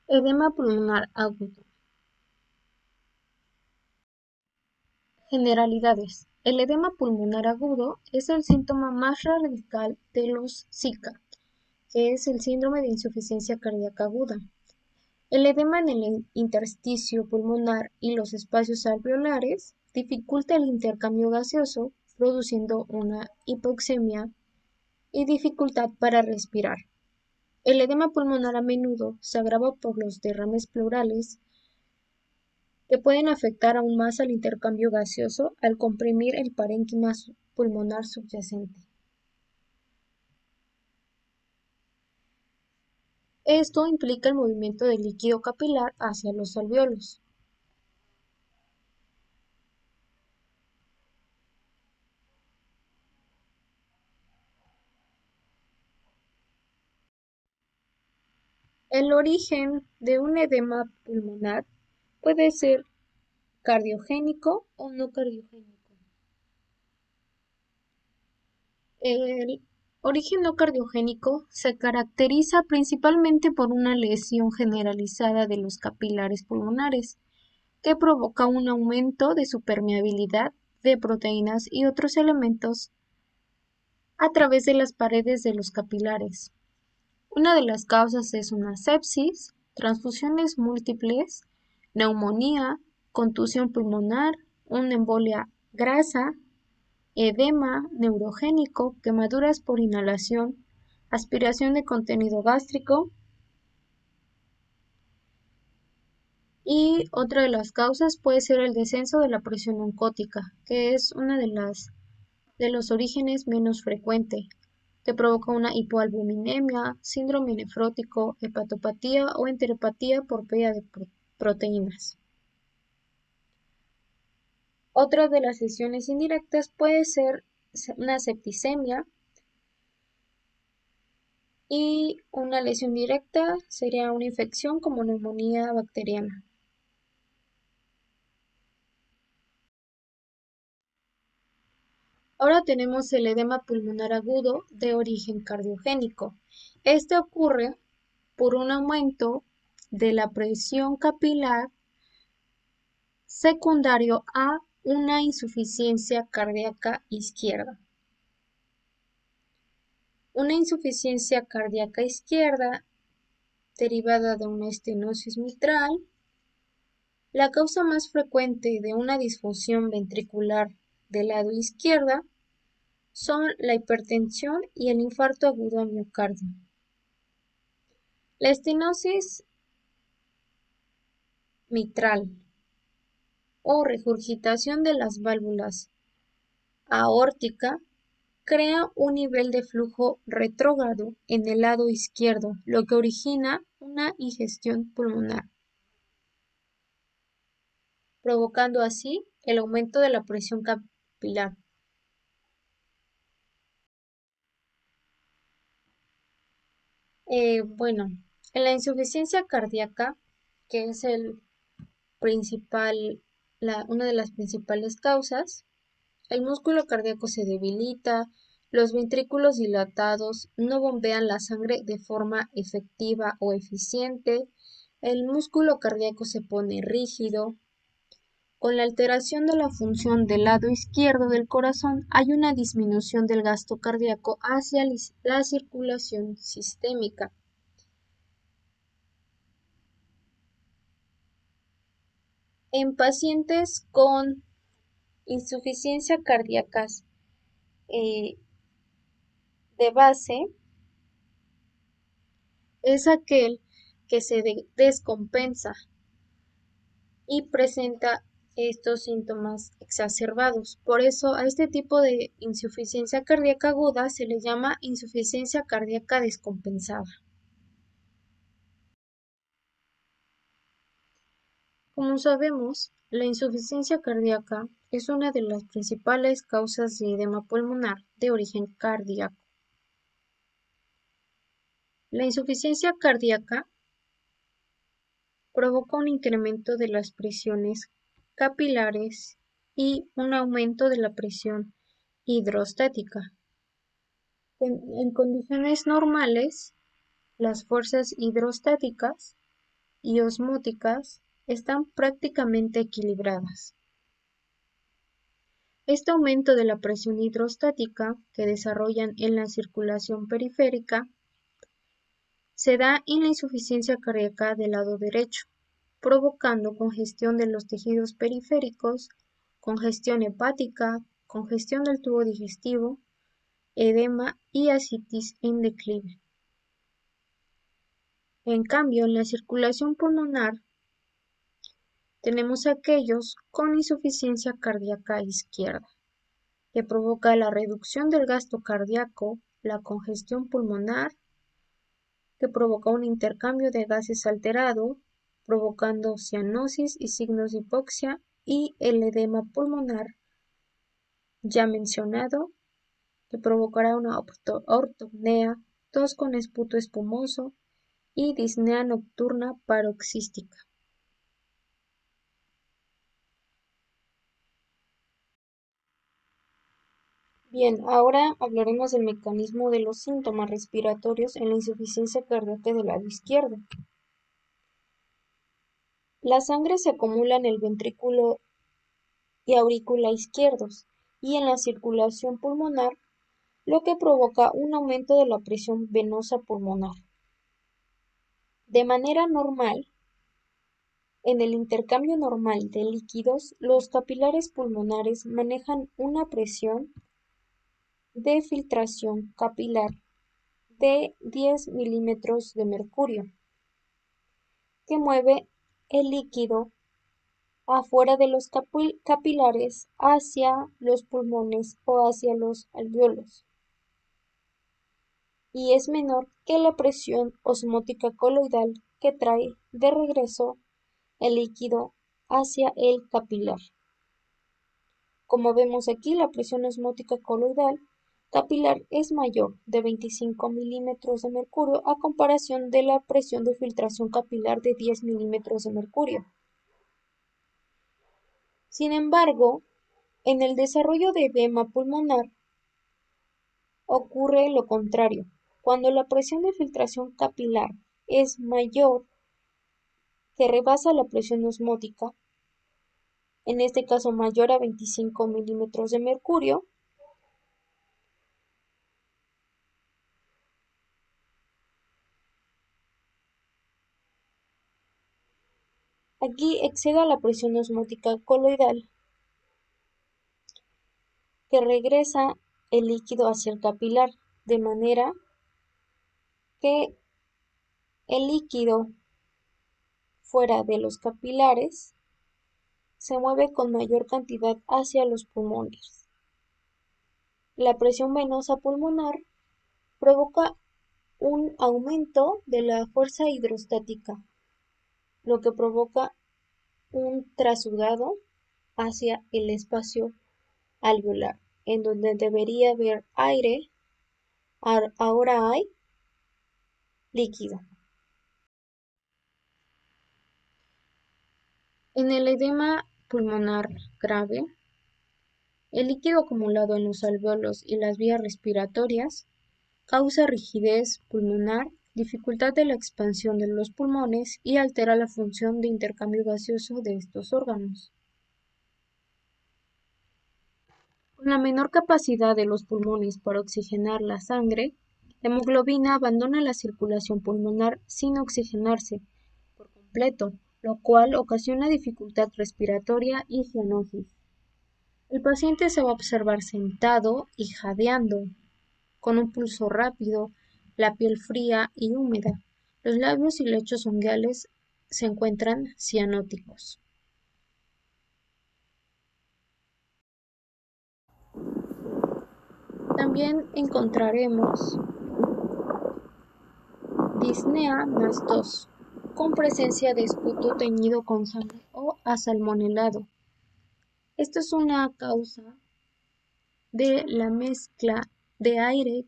Edema pulmonar agudo. Generalidades. El edema pulmonar agudo es el síntoma más radical de los SICA, que es el síndrome de insuficiencia cardíaca aguda. El edema en el intersticio pulmonar y los espacios alveolares dificulta el intercambio gaseoso, produciendo una hipoxemia y dificultad para respirar. El edema pulmonar a menudo se agrava por los derrames pleurales que pueden afectar aún más al intercambio gaseoso al comprimir el parénquima pulmonar subyacente. Esto implica el movimiento del líquido capilar hacia los alvéolos. El origen de un edema pulmonar puede ser cardiogénico o no cardiogénico. El origen no cardiogénico se caracteriza principalmente por una lesión generalizada de los capilares pulmonares, que provoca un aumento de su permeabilidad de proteínas y otros elementos a través de las paredes de los capilares. Una de las causas es una sepsis, transfusiones múltiples, neumonía, contusión pulmonar, una embolia grasa, edema neurogénico, quemaduras por inhalación, aspiración de contenido gástrico y otra de las causas puede ser el descenso de la presión oncótica, que es una de los orígenes menos frecuente, que provoca una hipoalbuminemia, síndrome nefrótico, hepatopatía o enteropatía por pérdida de proteínas. Otra de las lesiones indirectas puede ser una septicemia y una lesión directa sería una infección como neumonía bacteriana. Ahora tenemos el edema pulmonar agudo de origen cardiogénico. Este ocurre por un aumento de la presión capilar secundario a una insuficiencia cardíaca izquierda. Una insuficiencia cardíaca izquierda derivada de una estenosis mitral. La causa más frecuente de una disfunción ventricular del lado izquierda son la hipertensión y el infarto agudo al miocardio. La estenosis mitral o regurgitación de las válvulas aórtica crea un nivel de flujo retrógrado en el lado izquierdo, lo que origina una ingestión pulmonar, provocando así el aumento de la presión capilar. Bueno, en la insuficiencia cardíaca, que es una de las principales causas, el músculo cardíaco se debilita, los ventrículos dilatados no bombean la sangre de forma efectiva o eficiente, el músculo cardíaco se pone rígido. Con la alteración de la función del lado izquierdo del corazón hay una disminución del gasto cardíaco hacia la circulación sistémica. En pacientes con insuficiencia cardíaca eh, de base, es aquel que se descompensa y presenta estos síntomas exacerbados. Por eso a este tipo de insuficiencia cardíaca aguda se le llama insuficiencia cardíaca descompensada. Como sabemos, la insuficiencia cardíaca es una de las principales causas de edema pulmonar de origen cardíaco. La insuficiencia cardíaca provoca un incremento de las presiones capilares y un aumento de la presión hidrostática. En condiciones normales, las fuerzas hidrostáticas y osmóticas están prácticamente equilibradas. Este aumento de la presión hidrostática que desarrollan en la circulación periférica se da en la insuficiencia cardíaca del lado derecho, provocando congestión de los tejidos periféricos, congestión hepática, congestión del tubo digestivo, edema y ascitis en declive. En cambio, en la circulación pulmonar tenemos aquellos con insuficiencia cardíaca izquierda, que provoca la reducción del gasto cardíaco, la congestión pulmonar, que provoca un intercambio de gases alterado, provocando cianosis y signos de hipoxia, y el edema pulmonar, ya mencionado, que provocará una ortopnea, tos con esputo espumoso y disnea nocturna paroxística. Bien, ahora hablaremos del mecanismo de los síntomas respiratorios en la insuficiencia cardíaca del lado izquierdo. La sangre se acumula en el ventrículo y aurícula izquierdos y en la circulación pulmonar, lo que provoca un aumento de la presión venosa pulmonar. De manera normal, en el intercambio normal de líquidos, los capilares pulmonares manejan una presión de filtración capilar de 10 milímetros de mercurio, que mueve el líquido afuera de los capilares hacia los pulmones o hacia los alvéolos, y es menor que la presión osmótica coloidal que trae de regreso el líquido hacia el capilar. Como vemos aquí, la presión osmótica coloidal capilar es mayor de 25 milímetros de mercurio a comparación de la presión de filtración capilar de 10 milímetros de mercurio. Sin embargo, en el desarrollo de edema pulmonar ocurre lo contrario. Cuando la presión de filtración capilar es mayor, que rebasa la presión osmótica, en este caso mayor a 25 milímetros de mercurio, aquí excede a la presión osmótica coloidal, que regresa el líquido hacia el capilar, de manera que el líquido fuera de los capilares se mueve con mayor cantidad hacia los pulmones. La presión venosa pulmonar provoca un aumento de la fuerza hidrostática, lo que provoca un trasudado hacia el espacio alveolar, en donde debería haber aire, ahora hay líquido. En el edema pulmonar grave, el líquido acumulado en los alvéolos y las vías respiratorias causa rigidez pulmonar, dificultad de la expansión de los pulmones y altera la función de intercambio gaseoso de estos órganos. Con la menor capacidad de los pulmones para oxigenar la sangre, la hemoglobina abandona la circulación pulmonar sin oxigenarse por completo, lo cual ocasiona dificultad respiratoria y cianosis. El paciente se va a observar sentado y jadeando, con un pulso rápido, la piel fría y húmeda. Los labios y lechos unguiales se encuentran cianóticos. También encontraremos disnea más tos, con presencia de esputo teñido con sangre o asalmonelado. Esto es una causa de la mezcla de aire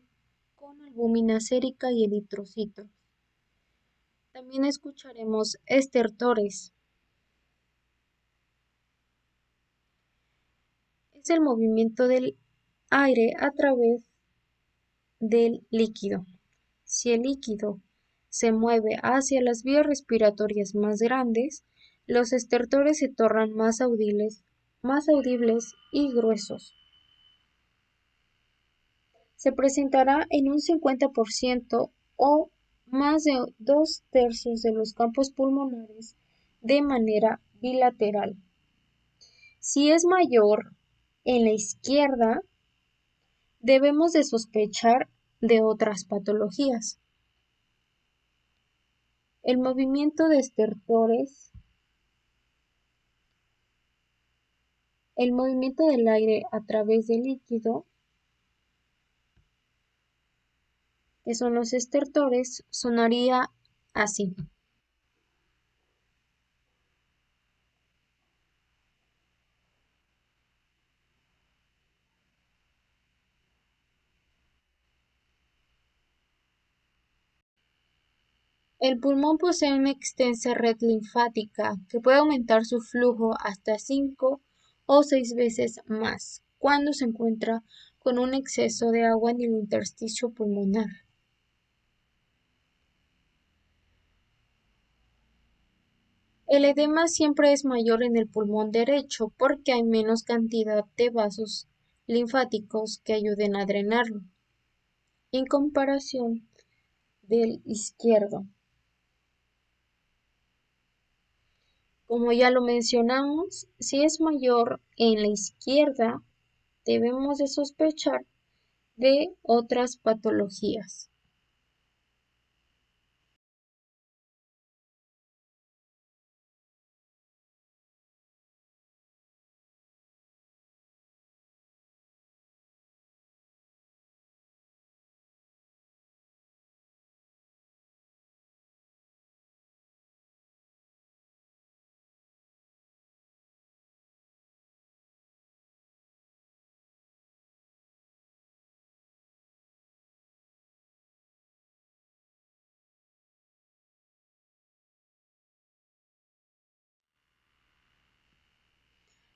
con albúmina sérica y eritrocitos. También escucharemos estertores. Es el movimiento del aire a través del líquido. Si el líquido se mueve hacia las vías respiratorias más grandes, los estertores se tornan más audibles y gruesos. Se presentará en un 50% o más de 2/3 de los campos pulmonares de manera bilateral. Si es mayor en la izquierda, debemos de sospechar de otras patologías. El movimiento de estertores, el movimiento del aire a través del líquido, que son los estertores, sonaría así. El pulmón posee una extensa red linfática que puede aumentar su flujo hasta 5 o 6 veces más cuando se encuentra con un exceso de agua en el intersticio pulmonar. El edema siempre es mayor en el pulmón derecho porque hay menos cantidad de vasos linfáticos que ayuden a drenarlo, en comparación del izquierdo. Como ya lo mencionamos, si es mayor en la izquierda, debemos de sospechar de otras patologías.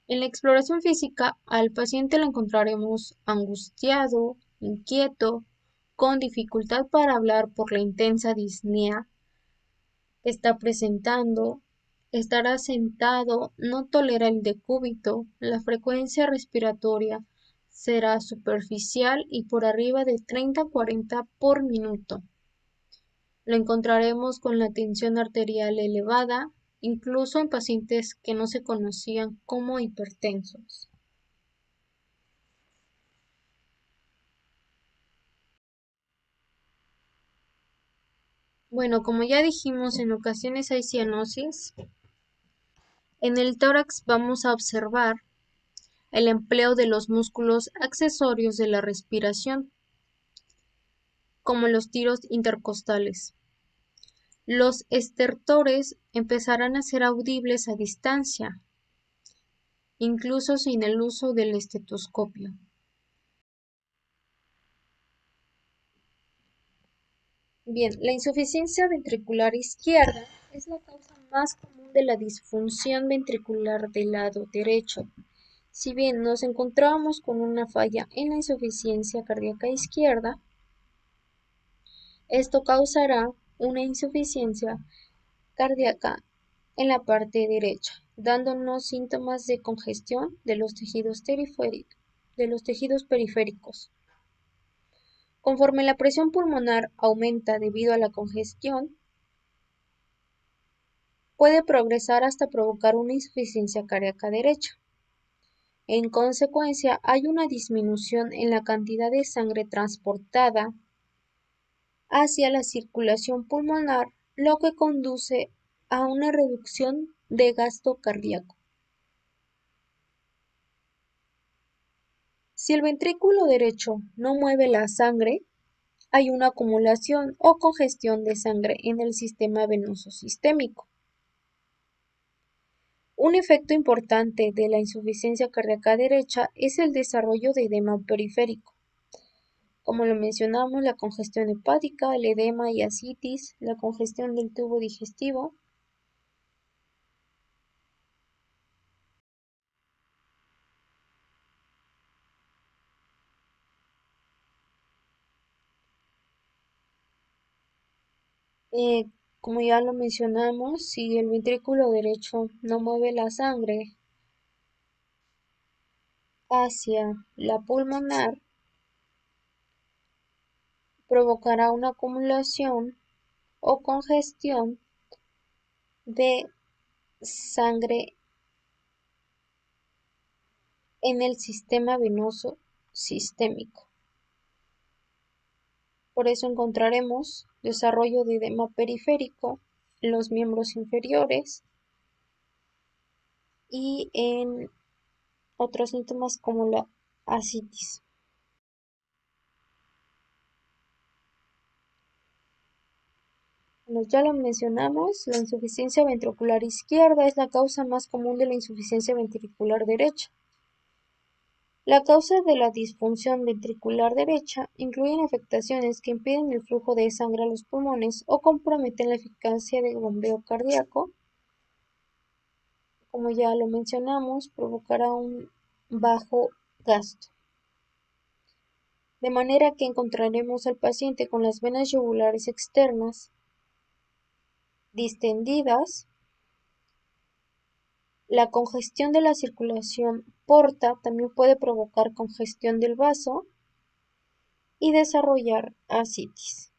En la exploración física, al paciente lo encontraremos angustiado, inquieto, con dificultad para hablar por la intensa disnea que está presentando, estará sentado, no tolera el decúbito, la frecuencia respiratoria será superficial y por arriba de 30-40 por minuto. Lo encontraremos con la tensión arterial elevada, incluso en pacientes que no se conocían como hipertensos. Bueno, como ya dijimos, en ocasiones hay cianosis. En el tórax vamos a observar el empleo de los músculos accesorios de la respiración, como los tiros intercostales. Los estertores empezarán a ser audibles a distancia, incluso sin el uso del estetoscopio. Bien, la insuficiencia ventricular izquierda es la causa más común de la disfunción ventricular del lado derecho. Si bien nos encontrábamos con una falla en la insuficiencia cardíaca izquierda, esto causará una insuficiencia cardíaca en la parte derecha, dándonos síntomas de congestión de los tejidos periféricos. Conforme la presión pulmonar aumenta debido a la congestión, puede progresar hasta provocar una insuficiencia cardíaca derecha. En consecuencia, hay una disminución en la cantidad de sangre transportada hacia la circulación pulmonar, lo que conduce a una reducción de gasto cardíaco. Si el ventrículo derecho no mueve la sangre, hay una acumulación o congestión de sangre en el sistema venoso sistémico. Un efecto importante de la insuficiencia cardíaca derecha es el desarrollo de edema periférico. Como lo mencionamos, la congestión hepática, el edema y ascitis, la congestión del tubo digestivo. Eh, Como ya lo mencionamos, si el ventrículo derecho no mueve la sangre hacia la pulmonar, provocará una acumulación o congestión de sangre en el sistema venoso sistémico. Por eso encontraremos desarrollo de edema periférico en los miembros inferiores y en otros síntomas como la ascitis. Bueno, ya lo mencionamos, la insuficiencia ventricular izquierda es la causa más común de la insuficiencia ventricular derecha. La causa de la disfunción ventricular derecha incluyen afectaciones que impiden el flujo de sangre a los pulmones o comprometen la eficacia del bombeo cardíaco. Como ya lo mencionamos, provocará un bajo gasto. De manera que encontraremos al paciente con las venas yugulares externas distendidas. La congestión de la circulación porta también puede provocar congestión del vaso y desarrollar ascitis.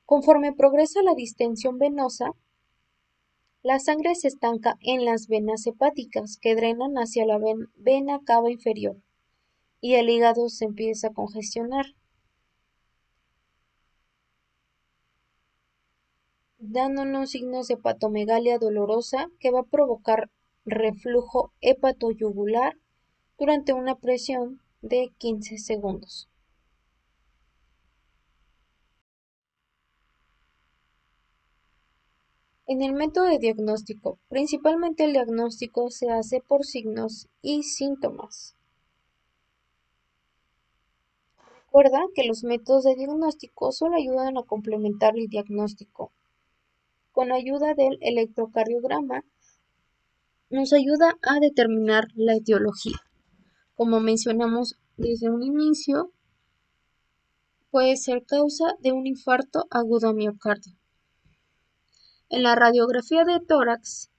Conforme progresa la distensión venosa, la sangre se estanca en las venas hepáticas que drenan hacia la vena cava inferior y el hígado se empieza a congestionar, dándonos signos de hepatomegalia dolorosa que va a provocar reflujo hepatoyugular durante una presión de 15 segundos. En el método de diagnóstico, principalmente el diagnóstico se hace por signos y síntomas. Recuerda que los métodos de diagnóstico solo ayudan a complementar el diagnóstico. Con ayuda del electrocardiograma nos ayuda a determinar la etiología. Como mencionamos desde un inicio, puede ser causa de un infarto agudo a miocardio. En la radiografía de tórax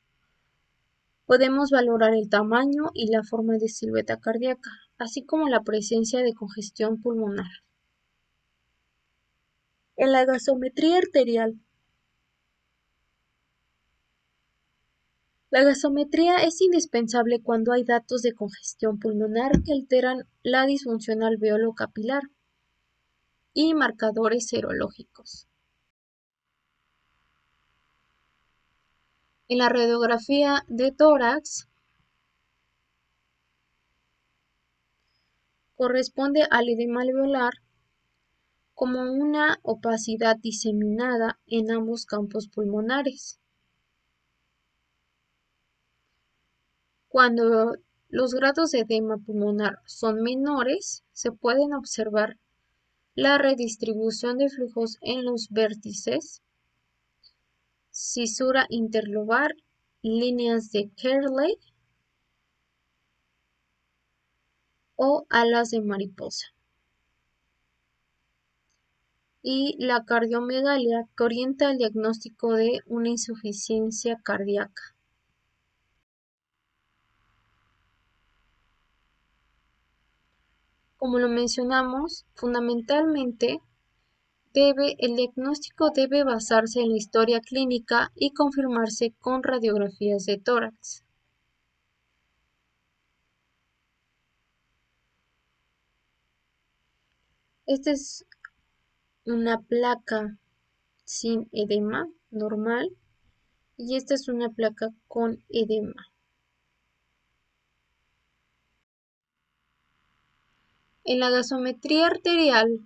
podemos valorar el tamaño y la forma de silueta cardíaca, así como la presencia de congestión pulmonar. En la gasometría arterial, la gasometría es indispensable cuando hay datos de congestión pulmonar que alteran la disfunción alveolo capilar y marcadores serológicos. En la radiografía de tórax corresponde al edema alveolar como una opacidad diseminada en ambos campos pulmonares. Cuando los grados de edema pulmonar son menores, se pueden observar la redistribución de flujos en los vértices, cisura interlobar, líneas de Kerley o alas de mariposa, y la cardiomegalia que orienta el diagnóstico de una insuficiencia cardíaca. Como lo mencionamos, fundamentalmente el diagnóstico debe basarse en la historia clínica y confirmarse con radiografías de tórax. Esta es una placa sin edema normal y esta es una placa con edema. En la gasometría arterial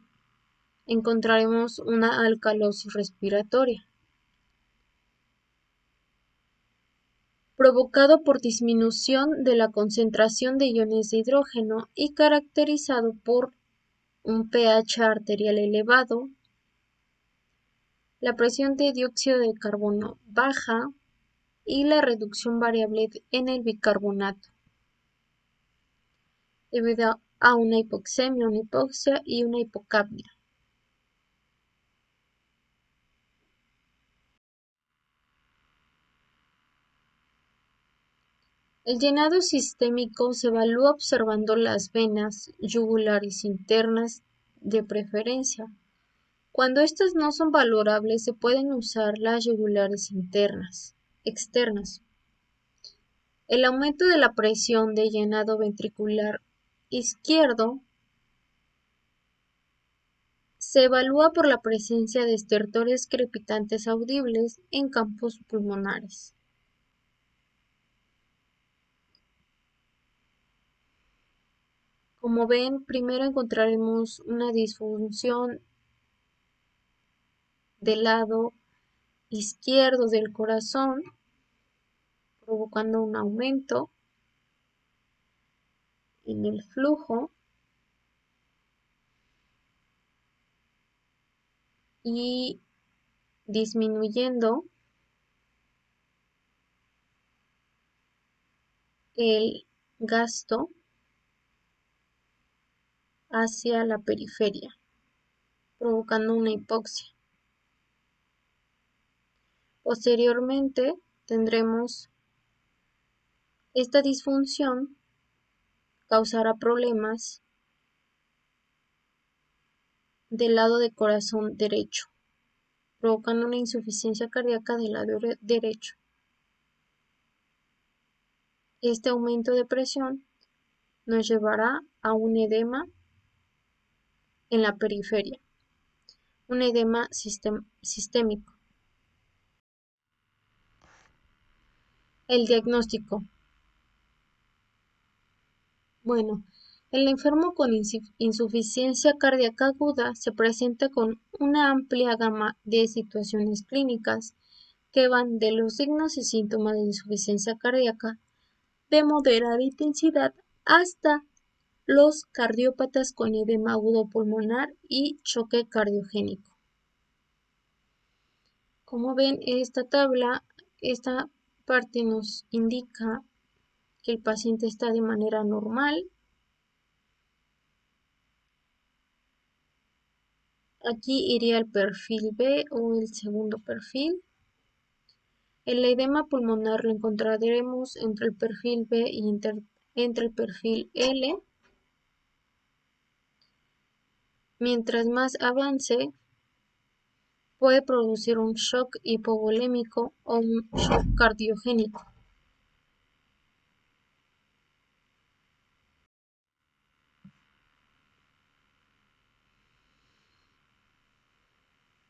encontraremos una alcalosis respiratoria, provocado por disminución de la concentración de iones de hidrógeno y caracterizado por un pH arterial elevado, la presión de dióxido de carbono baja y la reducción variable en el bicarbonato. debido a una hipoxemia, una hipoxia y una hipocapnia. El llenado sistémico se evalúa observando las venas yugulares internas de preferencia. Cuando estas no son valorables, se pueden usar las yugulares externas. El aumento de la presión de llenado ventricular izquierdo se evalúa por la presencia de estertores crepitantes audibles en campos pulmonares. Como ven, primero encontraremos una disfunción del lado izquierdo del corazón, provocando un aumento en el flujo y disminuyendo el gasto hacia la periferia, provocando una hipoxia. Posteriormente tendremos esta disfunción causará problemas del lado del corazón derecho, provocando una insuficiencia cardíaca del lado derecho. Este aumento de presión nos llevará a un edema en la periferia, un edema sistémico. El diagnóstico. Bueno, el enfermo con insuficiencia cardíaca aguda se presenta con una amplia gama de situaciones clínicas que van de los signos y síntomas de insuficiencia cardíaca de moderada intensidad hasta los cardiópatas con edema agudo pulmonar y choque cardiogénico. Como ven, esta tabla, esta parte nos indica que el paciente está de manera normal. Aquí iría el perfil B o el segundo perfil. El edema pulmonar lo encontraremos entre el perfil B y entre el perfil L. Mientras más avance, puede producir un shock hipovolémico o un shock cardiogénico.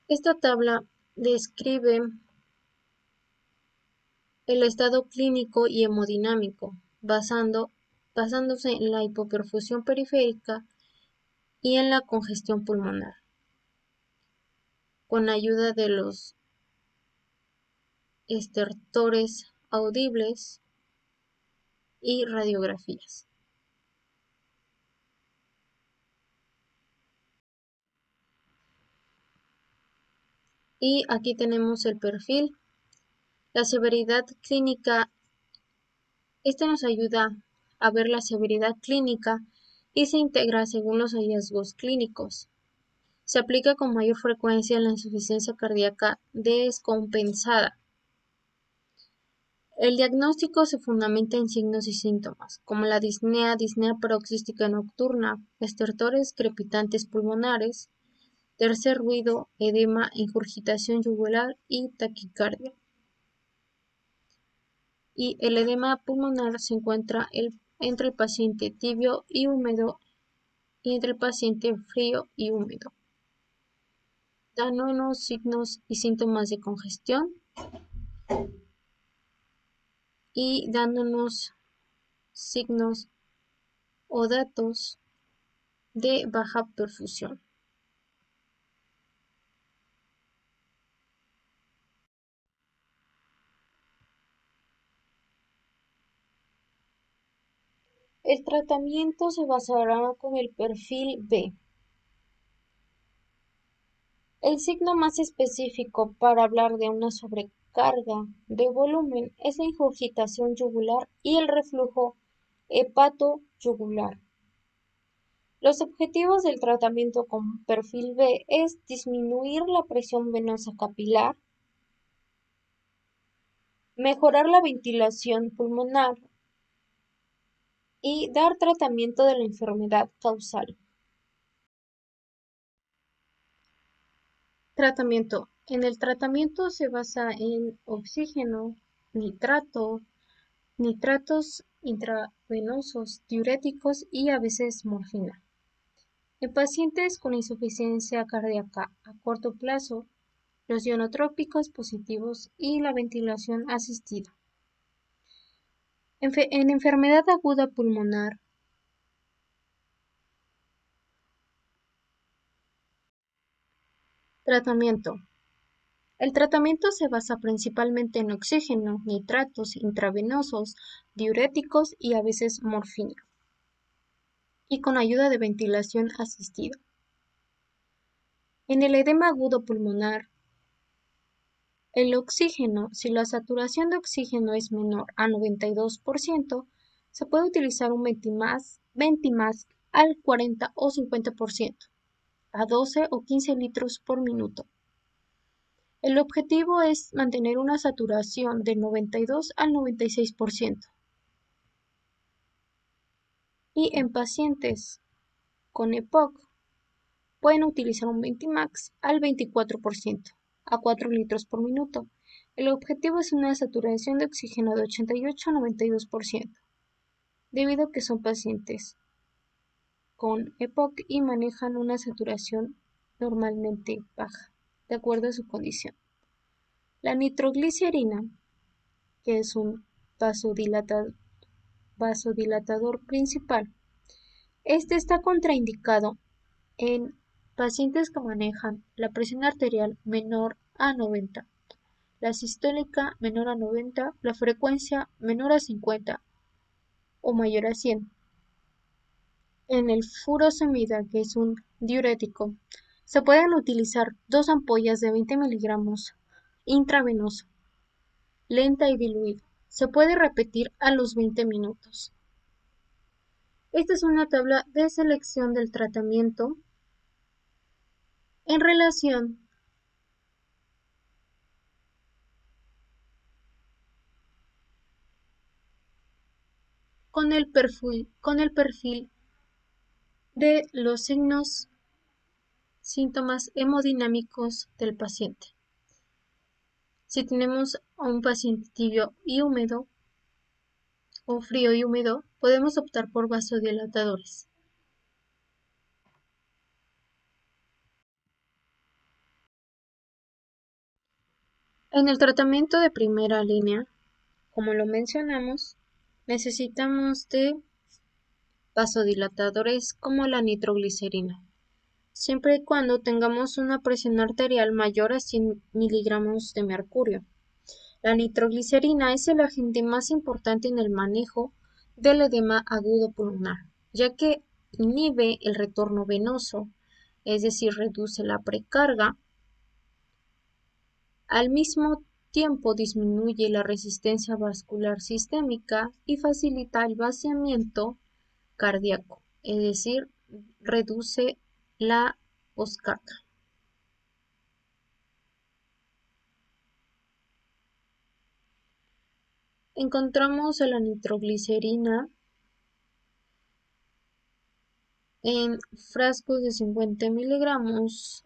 Esta tabla describe el estado clínico y hemodinámico, basándose en la hipoperfusión periférica y en la congestión pulmonar, con ayuda de los estertores audibles y radiografías. Y aquí tenemos el perfil. La severidad clínica, esta nos ayuda a ver la severidad clínica y se integra según los hallazgos clínicos. Se aplica con mayor frecuencia en la insuficiencia cardíaca descompensada. El diagnóstico se fundamenta en signos y síntomas, como la disnea paroxística nocturna, estertores crepitantes pulmonares, tercer ruido, edema, ingurgitación yugular y taquicardia. Y el edema pulmonar se encuentra entre el paciente tibio y húmedo y entre el paciente frío y húmedo, dándonos signos y síntomas de congestión y dándonos signos o datos de baja perfusión. El tratamiento se basará con el perfil B. El signo más específico para hablar de una sobrecarga de volumen es la ingurgitación yugular y el reflujo hepatoyugular. Los objetivos del tratamiento con perfil B es disminuir la presión venosa capilar, mejorar la ventilación pulmonar y dar tratamiento de la enfermedad causal. Tratamiento. En el tratamiento se basa en oxígeno, nitratos intravenosos, diuréticos y a veces morfina. En pacientes con insuficiencia cardíaca a corto plazo, los ionotrópicos positivos y la ventilación asistida. En enfermedad aguda pulmonar, tratamiento. El tratamiento se basa principalmente en oxígeno, nitratos intravenosos, diuréticos y a veces morfina, y con ayuda de ventilación asistida. En el edema agudo pulmonar, el oxígeno, si la saturación de oxígeno es menor a 92%, se puede utilizar un Ventimax al 40 o 50%, a 12 o 15 litros por minuto. El objetivo es mantener una saturación del 92 al 96%. Y en pacientes con EPOC pueden utilizar un Ventimax al 24%, a 4 litros por minuto. El objetivo es una saturación de oxígeno de 88 a 92%, debido a que son pacientes con EPOC y manejan una saturación normalmente baja, de acuerdo a su condición. La nitroglicerina, que es un vasodilatador principal, este está contraindicado en pacientes que manejan la presión arterial menor a 90, la sistólica menor a 90, la frecuencia menor a 50 o mayor a 100. En el furosemida, que es un diurético, se pueden utilizar 2 ampollas de 20 miligramos intravenoso, lenta y diluida. Se puede repetir a los 20 minutos. Esta es una tabla de selección del tratamiento en relación con el perfil de los signos, síntomas hemodinámicos del paciente. Si tenemos a un paciente tibio y húmedo o frío y húmedo, podemos optar por vasodilatadores. En el tratamiento de primera línea, como lo mencionamos, necesitamos de vasodilatadores como la nitroglicerina, siempre y cuando tengamos una presión arterial mayor a 100 miligramos de mercurio. La nitroglicerina es el agente más importante en el manejo del edema agudo pulmonar, ya que inhibe el retorno venoso, es decir, reduce la precarga, al mismo tiempo disminuye la resistencia vascular sistémica y facilita el vaciamiento cardíaco, es decir, reduce la poscarga. Encontramos a la nitroglicerina en frascos de 50 miligramos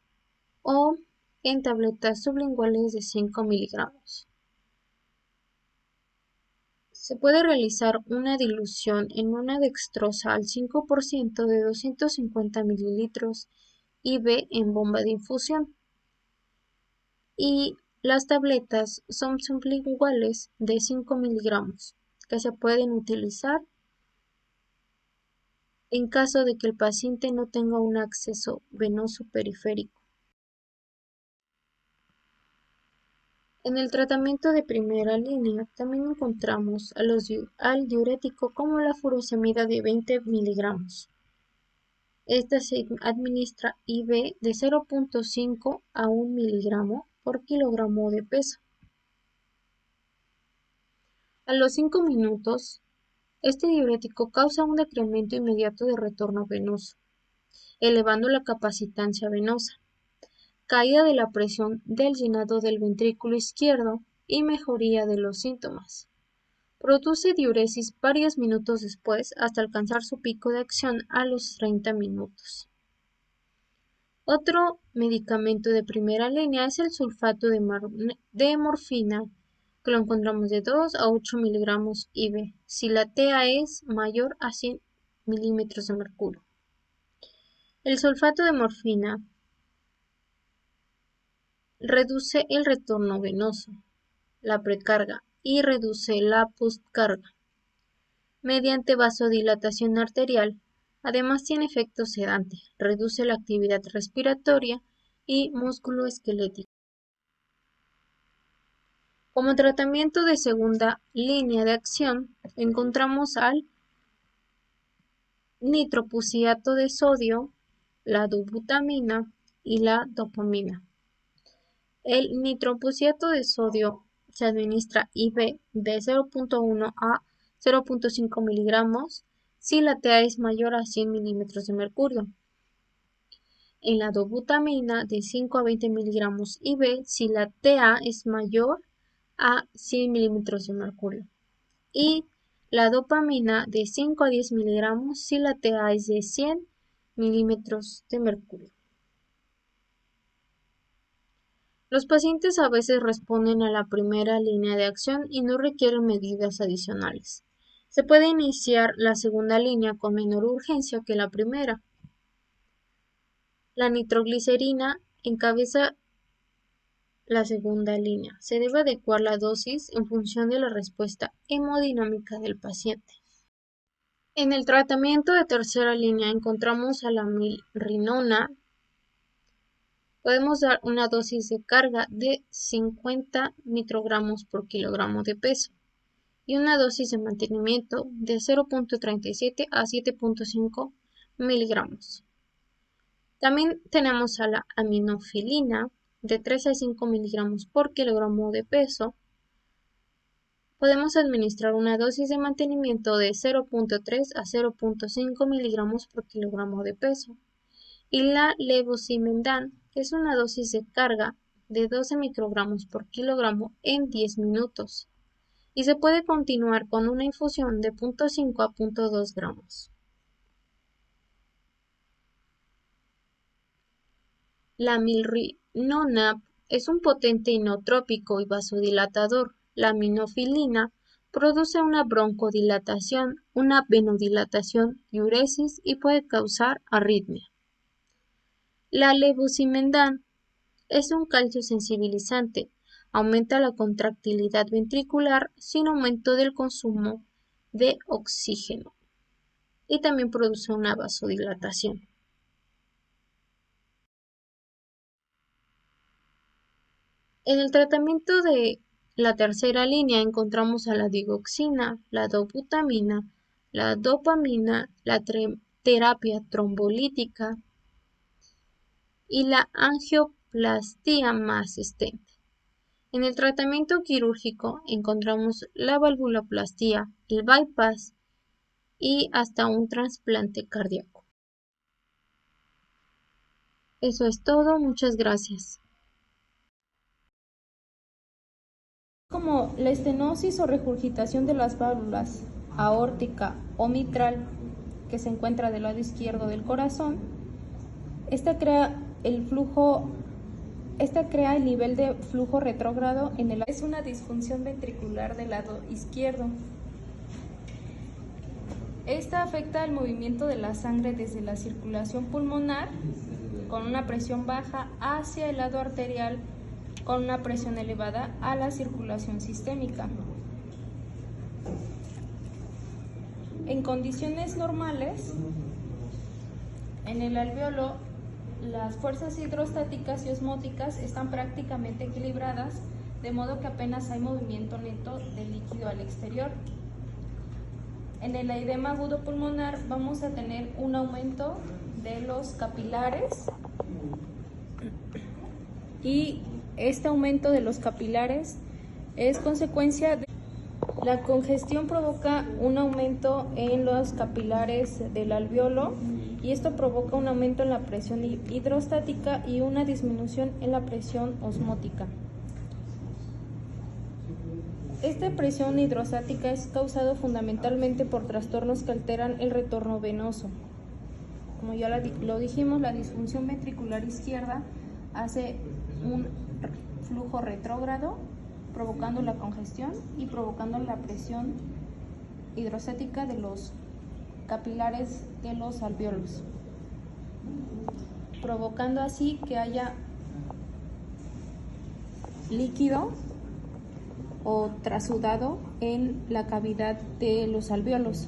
o en tabletas sublinguales de 5 miligramos. Se puede realizar una dilución en una dextrosa al 5% de 250 mililitros IV en bomba de infusión. Y las tabletas son sublinguales de 5 miligramos que se pueden utilizar en caso de que el paciente no tenga un acceso venoso periférico. En el tratamiento de primera línea también encontramos al diurético como la furosemida de 20 miligramos. Esta se administra IV de 0.5 a 1 miligramo por kilogramo de peso. A los 5 minutos, este diurético causa un decremento inmediato de retorno venoso. elevando la capacitancia venosa, caída de la presión del llenado del ventrículo izquierdo y mejoría de los síntomas. Produce diuresis varios minutos después hasta alcanzar su pico de acción a los 30 minutos. Otro medicamento de primera línea es el sulfato de morfina, que lo encontramos de 2 a 8 miligramos IV, si la TA es mayor a 100 milímetros de mercurio. El sulfato de morfina reduce el retorno venoso, la precarga, y reduce la postcarga mediante vasodilatación arterial. Además tiene efecto sedante, reduce la actividad respiratoria y musculoesquelética. Como tratamiento de segunda línea de acción, encontramos al nitroprusiato de sodio, la dobutamina y la dopamina. El nitroprusiato de sodio se administra IV de 0.1 a 0.5 miligramos si la TA es mayor a 100 milímetros de mercurio. En la dobutamina de 5 a 20 miligramos IV si la TA es mayor a 100 milímetros de mercurio. Y la dopamina de 5 a 10 miligramos si la TA es de 100 milímetros de mercurio. Los pacientes a veces responden a la primera línea de acción y no requieren medidas adicionales. Se puede iniciar la segunda línea con menor urgencia que la primera. La nitroglicerina encabeza la segunda línea. Se debe adecuar la dosis en función de la respuesta hemodinámica del paciente. En el tratamiento de tercera línea encontramos a la milrinona. Podemos dar una dosis de carga de 50 microgramos por kilogramo de peso y una dosis de mantenimiento de 0.37 a 7.5 miligramos. También tenemos a la aminofilina de 3 a 5 miligramos por kilogramo de peso. Podemos administrar una dosis de mantenimiento de 0.3 a 0.5 miligramos por kilogramo de peso. Y la levosimendan es una dosis de carga de 12 microgramos por kilogramo en 10 minutos y se puede continuar con una infusión de 0.5 a 0.2 gramos. La milrinona es un potente inotrópico y vasodilatador. La aminofilina produce una broncodilatación, una venodilatación, diuresis y puede causar arritmia. La levosimendan es un calcio sensibilizante, aumenta la contractilidad ventricular sin aumento del consumo de oxígeno y también produce una vasodilatación. En el tratamiento de la tercera línea encontramos a la digoxina, la dobutamina, la dopamina, la terapia trombolítica y la angioplastia más stent. En el tratamiento quirúrgico encontramos la valvuloplastía, el bypass y hasta un trasplante cardíaco. Eso es todo, muchas gracias. Como la estenosis o regurgitación de las válvulas aórtica o mitral que se encuentra del lado izquierdo del corazón, esta crea el nivel de flujo retrógrado en el. Es una disfunción ventricular del lado izquierdo. Esta afecta el movimiento de la sangre desde la circulación pulmonar con una presión baja hacia el lado arterial con una presión elevada a la circulación sistémica. En condiciones normales, en el alveolo, las fuerzas hidrostáticas y osmóticas están prácticamente equilibradas, de modo que apenas hay movimiento neto del líquido al exterior. En el edema agudo pulmonar vamos a tener un aumento de los capilares y este aumento de los capilares es consecuencia de la congestión. Provoca un aumento en los capilares del alveolo y esto provoca un aumento en la presión hidrostática y una disminución en la presión osmótica. Esta presión hidrostática es causada fundamentalmente por trastornos que alteran el retorno venoso. Como ya lo dijimos, la disfunción ventricular izquierda hace un flujo retrógrado, provocando la congestión y provocando la presión hidrostática de los capilares de los alvéolos, provocando así que haya líquido o trasudado en la cavidad de los alvéolos.